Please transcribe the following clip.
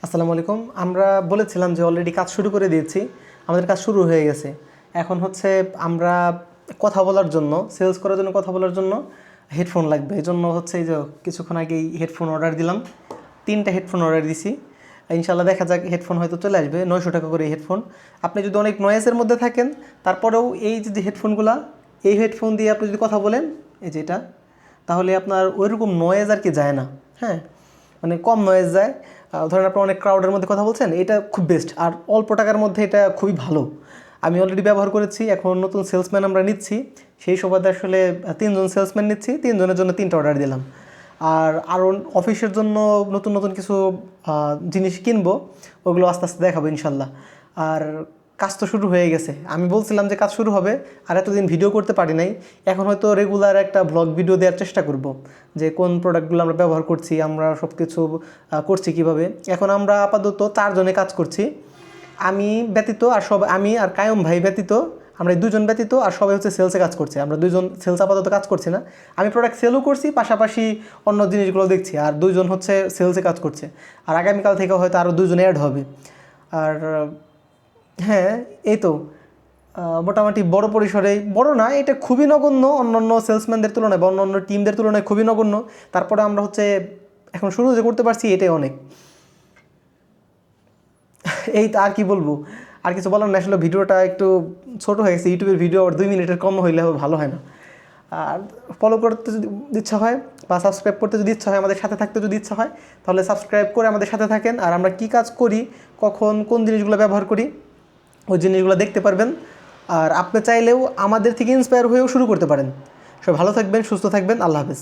আসসালামু আলাইকুম। আমরা বলেছিলাম যে অলরেডি কাজ শুরু করে দিয়েছি, আমাদের কাজ শুরু হয়ে গেছে। এখন হচ্ছে আমরা কথা বলার জন্য, সেলস করার জন্য, কথা বলার জন্য হেডফোন লাগবে। এই জন্য হচ্ছে এই যে কিছুক্ষণ আগেই হেডফোন অর্ডার দিলাম, 3টা হেডফোন অর্ডার দিছি। ইনশাল্লাহ দেখা যাক, হেডফোন হয়তো চলে আসবে। 900 টাকা করে হেডফোন। আপনি যদি অনেক নয়েজের মধ্যে থাকেন, তারপরেও এই যে হেডফোনগুলা, এই হেডফোন দিয়ে আপনি যদি কথা বলেন, এই যে এটা, তাহলে আপনার ওইরকম নয়েজ আর কি যায় না। হ্যাঁ, মানে কম নয়েজ যায়। ধরেন আপনি অনেক ক্রাউডের মধ্যে কথা বলছেন, এটা খুব বেস্ট। আর অল্প টাকার মধ্যে এটা খুবই ভালো। আমি অলরেডি ব্যবহার করেছি। এখন নতুন সেলসম্যান আমরা নিচ্ছি, সেই সুবাদে আসলে 3জন সেলসম্যান নিচ্ছি, 3জনের জন্য 3টা অর্ডার দিলাম। আর আরও অফিসের জন্য নতুন নতুন কিছু জিনিস কিনবো, ওগুলো আস্তে আস্তে দেখাবো ইনশাল্লাহ। আর কাজ তো শুরু হয়ে গেছে। আমি বলছিলাম যে কাজ শুরু হবে, আর এতদিন ভিডিও করতে পারি নাই। এখন হয়তো রেগুলার একটা ব্লগ ভিডিও দেওয়ার চেষ্টা করব, যে কোন প্রোডাক্টগুলো আমরা ব্যবহার করছি, আমরা সব কিছু করছি কীভাবে। এখন আমরা আপাতত 4জনে কাজ করছি, আমি ব্যতীত, আর সব আমি আর কায়ম ভাই ব্যতীত, আমরা এই 2জন ব্যতীত আর সবাই হচ্ছে সেলসে কাজ করছে। আমরা 2জন সেলস আপাতত কাজ করছি না। আমি প্রোডাক্ট সেলও করছি, পাশাপাশি অন্য জিনিসগুলো দেখছি। আর 2জন হচ্ছে সেলসে কাজ করছে। আর আগামীকাল থেকে হয়তো আরও 2জন অ্যাড হবে। আর হ্যাঁ, এই তো মোটামুটি বড় পরিসরে, বড় না, এটা খুবই নগণ্য অন্যান্য সেলসম্যানদের তুলনায় বা অন্যান্য টিমদের তুলনায় খুবই নগণ্য। তারপরে আমরা হচ্ছে এখন শুরু যে করতে পারছি, এটাই অনেক। এই তো, আর কি বলবো, আর কিছু বলার না। আসলে ভিডিওটা একটু ছোট হয়ে গেছে। ইউটিউবের ভিডিও আর 2 মিনিটের কম হইলে ভালো হয় না। আর ফলো করতে যদি ইচ্ছা হয় বা সাবস্ক্রাইব করতে যদি ইচ্ছা হয়, আমাদের সাথে থাকতে যদি ইচ্ছা হয়, তাহলে সাবস্ক্রাইব করে আমাদের সাথে থাকেন। আর আমরা কী কাজ করি, কখন কোন জিনিসগুলো ব্যবহার করি, ওই জিনিসগুলো দেখতে পারবেন। আর আপনি চাইলেও আমাদের থেকে ইন্সপায়ার হয়েও শুরু করতে পারেন। সবাই ভালো থাকবেন, সুস্থ থাকবেন। আল্লাহ হাফেজ।